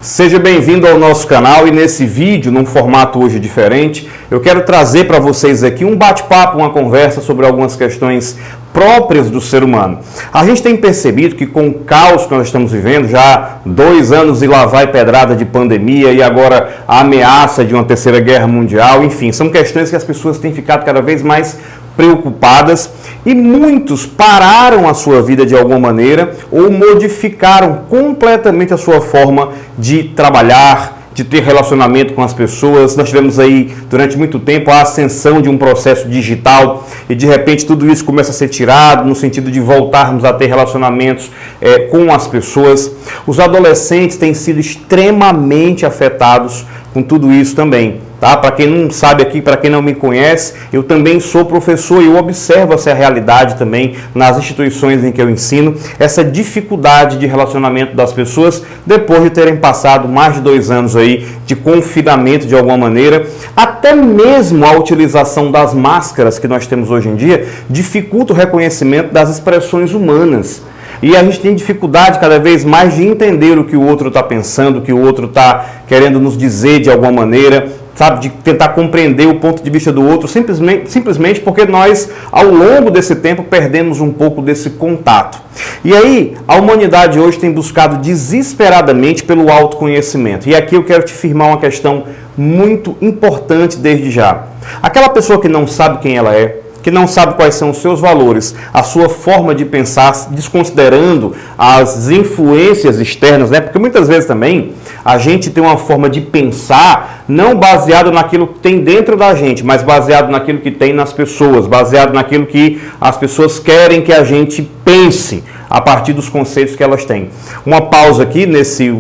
Seja bem-vindo ao nosso canal e nesse vídeo, num formato hoje diferente, eu quero trazer para vocês aqui um bate-papo, uma conversa sobre algumas questões próprias do ser humano. A gente tem percebido que com o caos que nós estamos vivendo, já 2 anos e lá vai pedrada de pandemia e agora a ameaça de uma terceira guerra mundial, enfim, são questões que as pessoas têm ficado cada vez mais preocupadas e muitos pararam a sua vida de alguma maneira ou modificaram completamente a sua forma de trabalhar, de ter relacionamento com as pessoas. Nós tivemos aí durante muito tempo a ascensão de um processo digital e de repente tudo isso começa a ser tirado no sentido de voltarmos a ter relacionamentos com as pessoas. Os adolescentes têm sido extremamente afetados com tudo isso também. Tá? Para quem não sabe aqui, para quem não me conhece, eu também sou professor e eu observo essa realidade também nas instituições em que eu ensino, essa dificuldade de relacionamento das pessoas depois de terem passado mais de 2 anos aí de confinamento de alguma maneira. Até mesmo a utilização das máscaras que nós temos hoje em dia dificulta o reconhecimento das expressões humanas. E a gente tem dificuldade cada vez mais de entender o que o outro está pensando, o que o outro está querendo nos dizer de alguma maneira, sabe, de tentar compreender o ponto de vista do outro, simplesmente porque nós, ao longo desse tempo, perdemos um pouco desse contato. E aí, a humanidade hoje tem buscado desesperadamente pelo autoconhecimento. E aqui eu quero te firmar uma questão muito importante desde já. Aquela pessoa que não sabe quem ela é, que não sabe quais são os seus valores, a sua forma de pensar, desconsiderando as influências externas, né? Porque muitas vezes também a gente tem uma forma de pensar não baseado naquilo que tem dentro da gente, mas baseado naquilo que tem nas pessoas, baseado naquilo que as pessoas querem que a gente pense a partir dos conceitos que elas têm. Uma pausa aqui nesse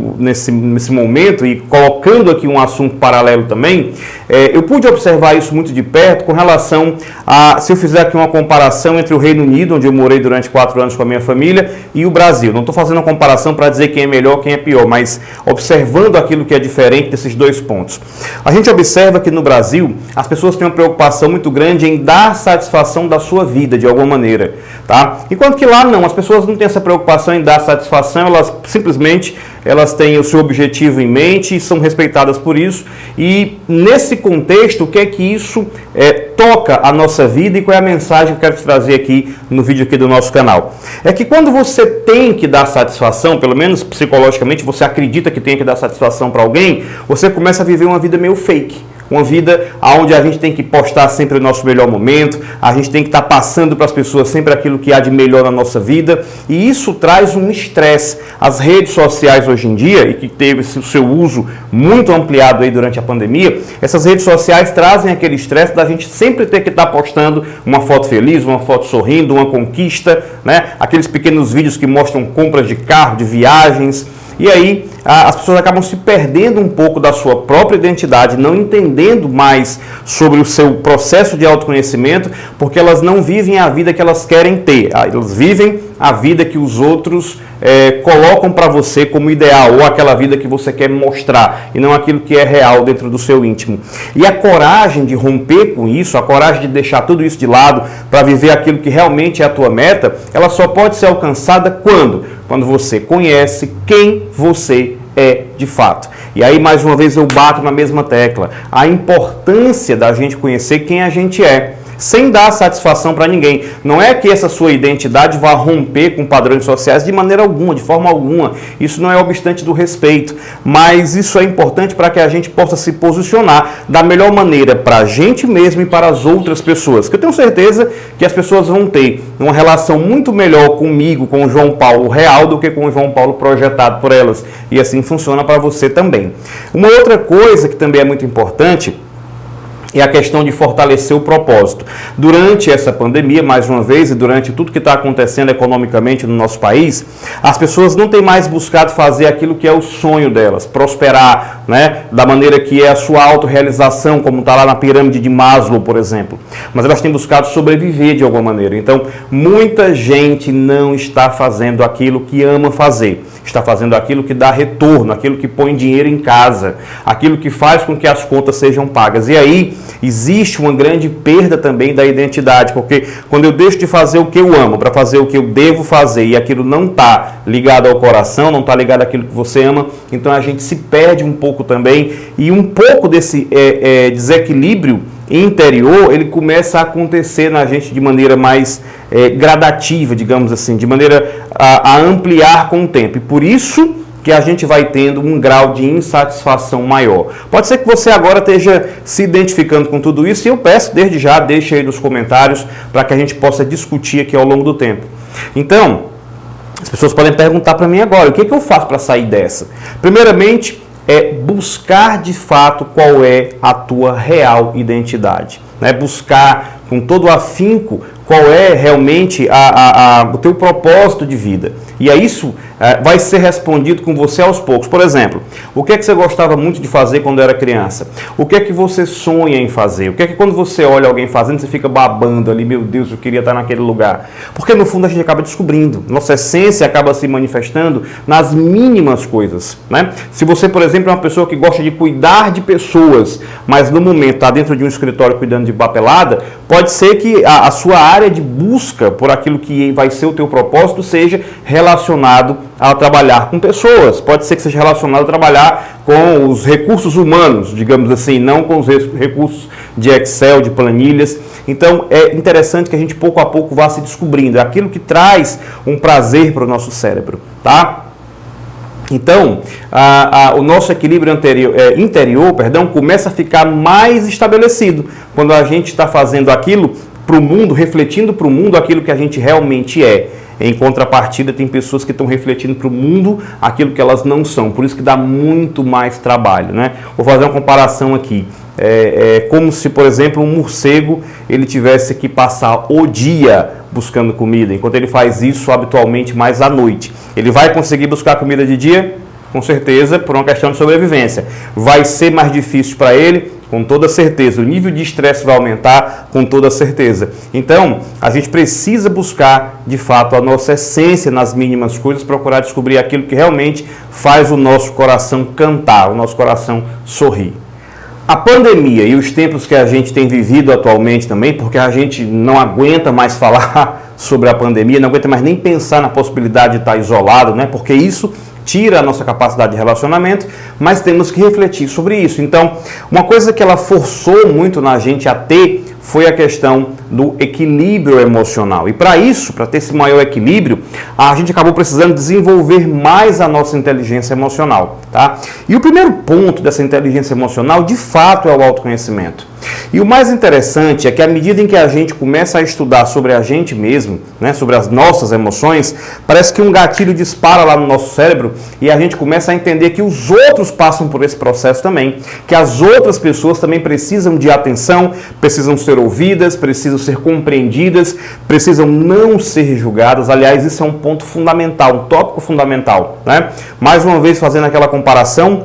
momento e colocando aqui um assunto paralelo também, eu pude observar isso muito de perto com relação a, se eu fizer aqui uma comparação entre o Reino Unido, onde eu morei durante 4 anos com a minha família, e o Brasil. Não estou fazendo uma comparação para dizer quem é melhor, quem é pior, mas observando aquilo que é diferente desses 2 pontos. A gente observa que no Brasil as pessoas têm uma preocupação muito grande em dar satisfação da sua vida de alguma maneira, tá? Enquanto que lá não, as pessoas não têm essa preocupação em dar satisfação, elas simplesmente têm o seu objetivo em mente e são respeitadas por isso. E nesse contexto, o que é que isso toca a nossa vida e qual é a mensagem que eu quero te trazer aqui no vídeo aqui do nosso canal? É que quando você tem que dar satisfação, pelo menos psicologicamente, você acredita que tem que dar satisfação para alguém, você começa a viver uma vida meio fake. Uma vida onde a gente tem que postar sempre o nosso melhor momento, a gente tem que estar passando para as pessoas sempre aquilo que há de melhor na nossa vida, e isso traz um estresse. As redes sociais hoje em dia, e que teve o seu uso muito ampliado aí durante a pandemia, essas redes sociais trazem aquele estresse da gente sempre ter que estar postando uma foto feliz, uma foto sorrindo, uma conquista, né? Aqueles pequenos vídeos que mostram compras de carro, de viagens. E aí as pessoas acabam se perdendo um pouco da sua própria identidade, não entendendo mais sobre o seu processo de autoconhecimento, porque elas não vivem a vida que elas querem ter. Elas vivem a vida que os outros colocam para você como ideal, ou aquela vida que você quer mostrar, e não aquilo que é real dentro do seu íntimo. E a coragem de romper com isso, a coragem de deixar tudo isso de lado para viver aquilo que realmente é a tua meta, ela só pode ser alcançada quando você conhece quem você é de fato. E aí, mais uma vez, eu bato na mesma tecla. A importância da gente conhecer quem a gente é, sem dar satisfação para ninguém. Não é que essa sua identidade vá romper com padrões sociais de maneira alguma, de forma alguma. Isso não é obstante do respeito. Mas isso é importante para que a gente possa se posicionar da melhor maneira para a gente mesmo e para as outras pessoas. Que eu tenho certeza que as pessoas vão ter uma relação muito melhor comigo, com o João Paulo real, do que com o João Paulo projetado por elas. E assim funciona para você também. Uma outra coisa que também é muito importante é a questão de fortalecer o propósito. Durante essa pandemia, mais uma vez, e durante tudo que está acontecendo economicamente no nosso país, as pessoas não têm mais buscado fazer aquilo que é o sonho delas, prosperar, né, da maneira que é a sua autorrealização, como está lá na pirâmide de Maslow, por exemplo. Mas elas têm buscado sobreviver de alguma maneira. Então, muita gente não está fazendo aquilo que ama fazer. Está fazendo aquilo que dá retorno, aquilo que põe dinheiro em casa, aquilo que faz com que as contas sejam pagas. E aí, existe uma grande perda também da identidade, porque quando eu deixo de fazer o que eu amo para fazer o que eu devo fazer e aquilo não está ligado ao coração, não está ligado àquilo que você ama, então a gente se perde um pouco também, e um pouco desse desequilíbrio interior, ele começa a acontecer na gente de maneira mais gradativa, digamos assim, de maneira a ampliar com o tempo. E por isso que a gente vai tendo um grau de insatisfação maior. Pode ser que você agora esteja se identificando com tudo isso, e eu peço desde já, deixe aí nos comentários para que a gente possa discutir aqui ao longo do tempo. Então, as pessoas podem perguntar para mim agora, o que eu faço para sair dessa? Primeiramente, é buscar de fato qual é a tua real identidade, né? Buscar com todo o afinco qual é realmente o teu propósito de vida. E é isso vai ser respondido com você aos poucos. Por exemplo, o que é que você gostava muito de fazer quando era criança? O que é que você sonha em fazer? O que é que quando você olha alguém fazendo, você fica babando ali, meu Deus, eu queria estar naquele lugar? Porque no fundo a gente acaba descobrindo. Nossa essência acaba se manifestando nas mínimas coisas, né? Se você, por exemplo, é uma pessoa que gosta de cuidar de pessoas, mas no momento está dentro de um escritório cuidando de papelada, pode ser que a sua área de busca por aquilo que vai ser o teu propósito seja relacionado a trabalhar com pessoas. Pode ser que seja relacionado a trabalhar com os recursos humanos, digamos assim, não com os recursos de Excel, de planilhas. Então é interessante que a gente pouco a pouco vá se descobrindo. É aquilo que traz um prazer para o nosso cérebro, tá? Então, o nosso equilíbrio interior começa a ficar mais estabelecido quando a gente está fazendo aquilo para o mundo, refletindo para o mundo aquilo que a gente realmente é. Em contrapartida, tem pessoas que estão refletindo para o mundo aquilo que elas não são. Por isso que dá muito mais trabalho, né? Vou fazer uma comparação aqui. É como se, por exemplo, um morcego ele tivesse que passar o dia buscando comida, enquanto ele faz isso habitualmente mais à noite. Ele vai conseguir buscar comida de dia? Com certeza, por uma questão de sobrevivência. Vai ser mais difícil para ele? Com toda certeza. O nível de estresse vai aumentar? Com toda certeza. Então, a gente precisa buscar, de fato, a nossa essência nas mínimas coisas, procurar descobrir aquilo que realmente faz o nosso coração cantar, o nosso coração sorrir. A pandemia e os tempos que a gente tem vivido atualmente também, porque a gente não aguenta mais falar sobre a pandemia, não aguenta mais nem pensar na possibilidade de estar isolado, né? Porque isso tira a nossa capacidade de relacionamento, mas temos que refletir sobre isso. Então, uma coisa que ela forçou muito na gente a ter foi a questão do equilíbrio emocional. E para isso, para ter esse maior equilíbrio, a gente acabou precisando desenvolver mais a nossa inteligência emocional, tá? E o primeiro ponto dessa inteligência emocional, de fato, é o autoconhecimento. E o mais interessante é que à medida em que a gente começa a estudar sobre a gente mesmo, né, sobre as nossas emoções, parece que um gatilho dispara lá no nosso cérebro e a gente começa a entender que os outros passam por esse processo também, que as outras pessoas também precisam de atenção, precisam ser ouvidas, precisam ser compreendidas, precisam não ser julgadas. Aliás, isso é um ponto fundamental, um tópico fundamental, né? Mais uma vez fazendo aquela comparação,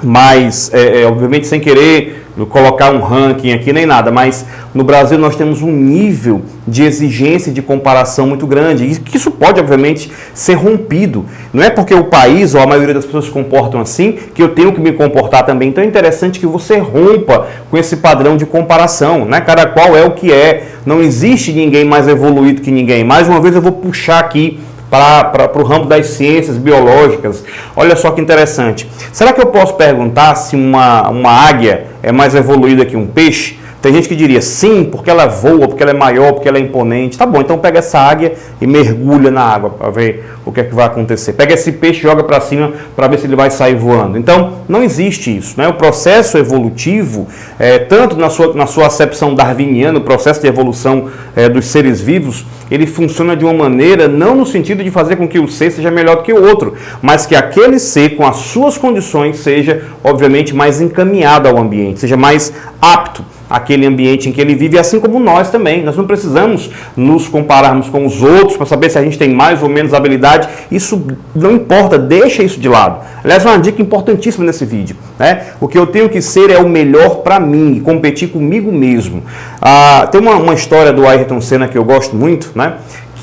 mas obviamente sem querer colocar um ranking aqui nem nada, mas no Brasil nós temos um nível de exigência e de comparação muito grande, e que isso pode obviamente ser rompido. Não é porque o país ou a maioria das pessoas se comportam assim que eu tenho que me comportar também. Então é interessante que você rompa com esse padrão de comparação, né? Cada qual é o que é, não existe ninguém mais evoluído que ninguém. Mais uma vez eu vou puxar aqui para o ramo das ciências biológicas. Olha só que interessante. Será que eu posso perguntar se uma águia é mais evoluída que um peixe? Tem gente que diria sim, porque ela voa, porque ela é maior, porque ela é imponente. Tá bom, então pega essa águia e mergulha na água para ver o que é que vai acontecer. Pega esse peixe e joga para cima para ver se ele vai sair voando. Então, não existe isso, né? O processo evolutivo, tanto na sua acepção darwiniana, o processo de evolução dos seres vivos, ele funciona de uma maneira, não no sentido de fazer com que o ser seja melhor do que o outro, mas que aquele ser, com as suas condições, seja, obviamente, mais encaminhado ao ambiente, seja mais apto àquele ambiente em que ele vive, assim como nós também. Nós não precisamos nos compararmos com os outros para saber se a gente tem mais ou menos habilidade. Isso não importa, deixa isso de lado. Aliás, uma dica importantíssima nesse vídeo, né? O que eu tenho que ser é o melhor para mim, competir comigo mesmo. Tem uma história do Ayrton Senna que eu gosto muito, né?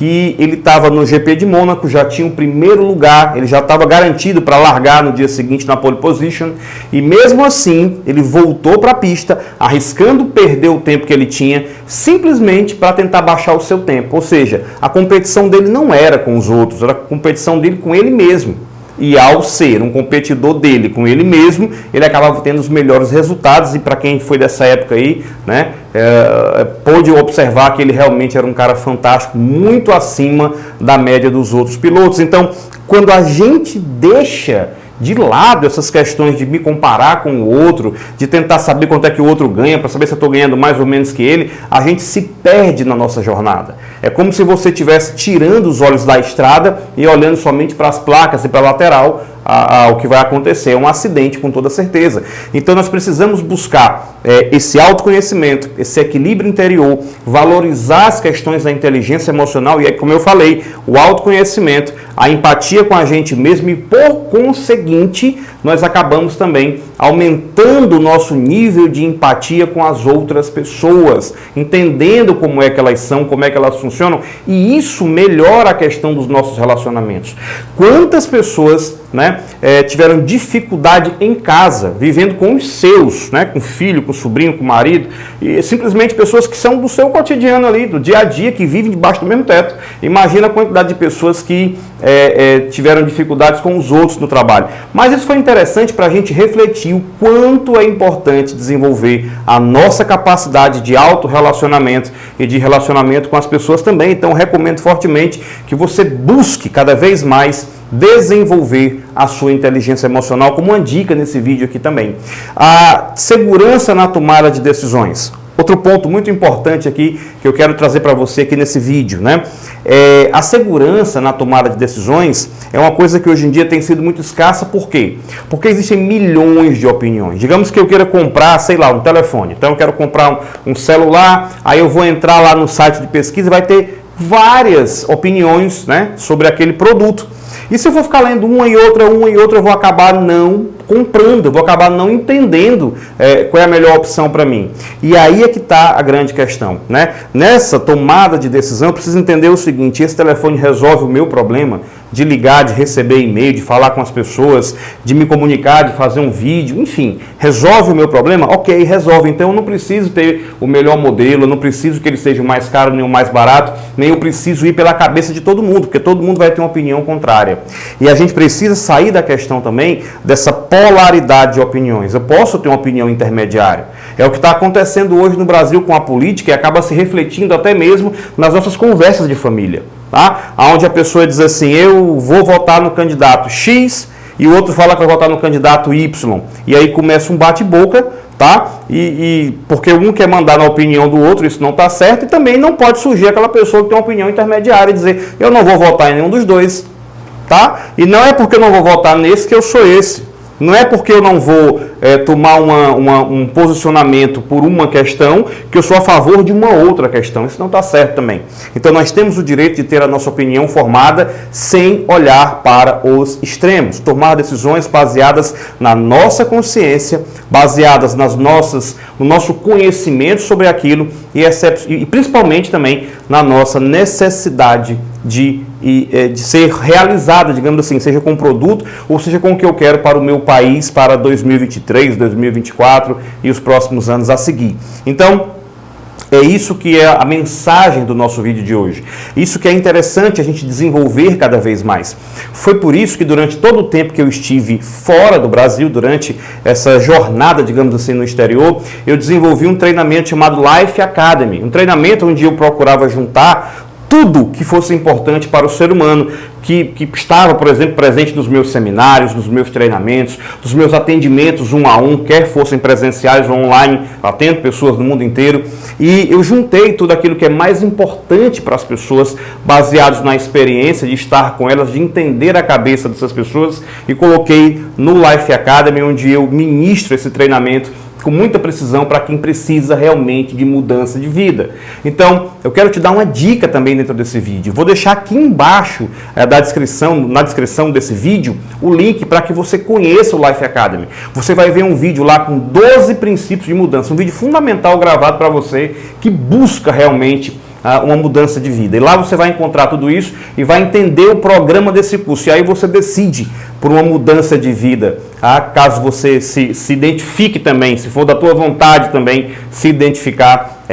que ele estava no GP de Mônaco, já tinha o primeiro lugar, ele já estava garantido para largar no dia seguinte na pole position, e mesmo assim ele voltou para a pista, arriscando perder o tempo que ele tinha, simplesmente para tentar baixar o seu tempo. Ou seja, a competição dele não era com os outros, era a competição dele com ele mesmo. E ao ser um competidor dele com ele mesmo, ele acabava tendo os melhores resultados. E para quem foi dessa época aí, né, pôde observar que ele realmente era um cara fantástico, muito acima da média dos outros pilotos. Então, quando a gente deixa de lado essas questões de me comparar com o outro, de tentar saber quanto é que o outro ganha, para saber se eu estou ganhando mais ou menos que ele, a gente se perde na nossa jornada. É como se você estivesse tirando os olhos da estrada e olhando somente para as placas e para a lateral. O que vai acontecer é um acidente, com toda certeza. Então nós precisamos buscar esse autoconhecimento, esse equilíbrio interior, valorizar as questões da inteligência emocional e, como eu falei, o autoconhecimento, a empatia com a gente mesmo e, por conseguinte, nós acabamos também aumentando o nosso nível de empatia com as outras pessoas, entendendo como é que elas são, como é que elas funcionam, e isso melhora a questão dos nossos relacionamentos. Quantas pessoas, né, tiveram dificuldade em casa, vivendo com os seus, né, com filho, com sobrinho, com marido, e simplesmente pessoas que são do seu cotidiano ali, do dia a dia, que vivem debaixo do mesmo teto. Imagina a quantidade de pessoas que tiveram dificuldades com os outros no trabalho. Mas isso foi interessante para a gente refletir o quanto é importante desenvolver a nossa capacidade de autorrelacionamento e de relacionamento com as pessoas também. Então, recomendo fortemente que você busque cada vez mais desenvolver a sua inteligência emocional, como uma dica nesse vídeo aqui também. A segurança na tomada de decisões. Outro ponto muito importante aqui que eu quero trazer para você aqui nesse vídeo, né? A segurança na tomada de decisões é uma coisa que hoje em dia tem sido muito escassa. Por quê? Porque existem milhões de opiniões. Digamos que eu queira comprar, sei lá, um telefone. Então eu quero comprar um celular, aí eu vou entrar lá no site de pesquisa e vai ter várias opiniões, né, sobre aquele produto. E se eu for ficar lendo uma e outra, eu vou acabar não comprando, eu vou acabar não entendendo qual é a melhor opção para mim. E aí é que está a grande questão, né? Nessa tomada de decisão, eu preciso entender o seguinte: esse telefone resolve o meu problema de ligar, de receber e-mail, de falar com as pessoas, de me comunicar, de fazer um vídeo, enfim, resolve o meu problema? Ok, resolve. Então eu não preciso ter o melhor modelo, eu não preciso que ele seja o mais caro nem o mais barato, nem eu preciso ir pela cabeça de todo mundo, porque todo mundo vai ter uma opinião contrária. E a gente precisa sair da questão também dessa polaridade de opiniões. Eu posso ter uma opinião intermediária. É o que está acontecendo hoje no Brasil com a política e acaba se refletindo até mesmo nas nossas conversas de família. Tá? Onde a pessoa diz assim: eu vou votar no candidato X, e o outro fala que vai votar no candidato Y. E aí começa um bate-boca, tá? Porque um quer mandar na opinião do outro, isso não está certo, e também não pode surgir aquela pessoa que tem uma opinião intermediária e dizer: eu não vou votar em nenhum dos dois. Tá? E não é porque eu não vou votar nesse que eu sou esse. Não é porque eu não vou tomar um posicionamento por uma questão que eu sou a favor de uma outra questão. Isso não está certo também. Então nós temos o direito de ter a nossa opinião formada sem olhar para os extremos. Tomar decisões baseadas na nossa consciência, baseadas no nosso conhecimento sobre aquilo e principalmente também na nossa necessidade de ser realizada, digamos assim, seja com o produto ou seja com o que eu quero para o meu país para 2023, 2024 e os próximos anos a seguir. Então, é isso que é a mensagem do nosso vídeo de hoje. Isso que é interessante a gente desenvolver cada vez mais. Foi por isso que durante todo o tempo que eu estive fora do Brasil, durante essa jornada, digamos assim, no exterior, eu desenvolvi um treinamento chamado Life Academy. Um treinamento onde eu procurava juntar tudo que fosse importante para o ser humano, que estava, por exemplo, presente nos meus seminários, nos meus treinamentos, nos meus atendimentos 1 a 1, quer fossem presenciais ou online, atendo pessoas do mundo inteiro, e eu juntei tudo aquilo que é mais importante para as pessoas, baseados na experiência de estar com elas, de entender a cabeça dessas pessoas, e coloquei no Life Academy, onde eu ministro esse treinamento com muita precisão para quem precisa realmente de mudança de vida. Então, eu quero te dar uma dica também dentro desse vídeo. Vou deixar aqui embaixo na descrição desse vídeo, o link para que você conheça o Life Academy. Você vai ver um vídeo lá com 12 princípios de mudança, um vídeo fundamental gravado para você que busca realmente uma mudança de vida. E lá você vai encontrar tudo isso e vai entender o programa desse curso. E aí você decide por uma mudança de vida. Caso você se identifique também, se for da tua vontade também, se identificar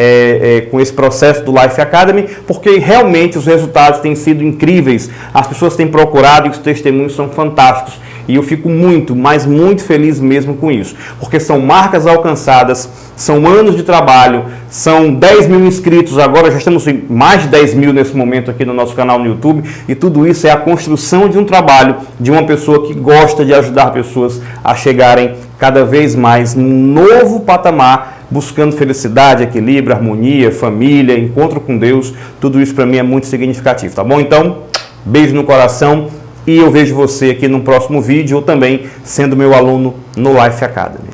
com esse processo do Life Academy, porque realmente os resultados têm sido incríveis. As pessoas têm procurado e os testemunhos são fantásticos. E eu fico muito, mas muito feliz mesmo com isso. Porque são marcas alcançadas, são anos de trabalho, são 10 mil inscritos, agora já estamos em mais de 10 mil nesse momento aqui no nosso canal no YouTube. E tudo isso é a construção de um trabalho, de uma pessoa que gosta de ajudar pessoas a chegarem cada vez mais num novo patamar, buscando felicidade, equilíbrio, harmonia, família, encontro com Deus. Tudo isso para mim é muito significativo, tá bom? Então, beijo no coração. E eu vejo você aqui no próximo vídeo ou também sendo meu aluno no Life Academy.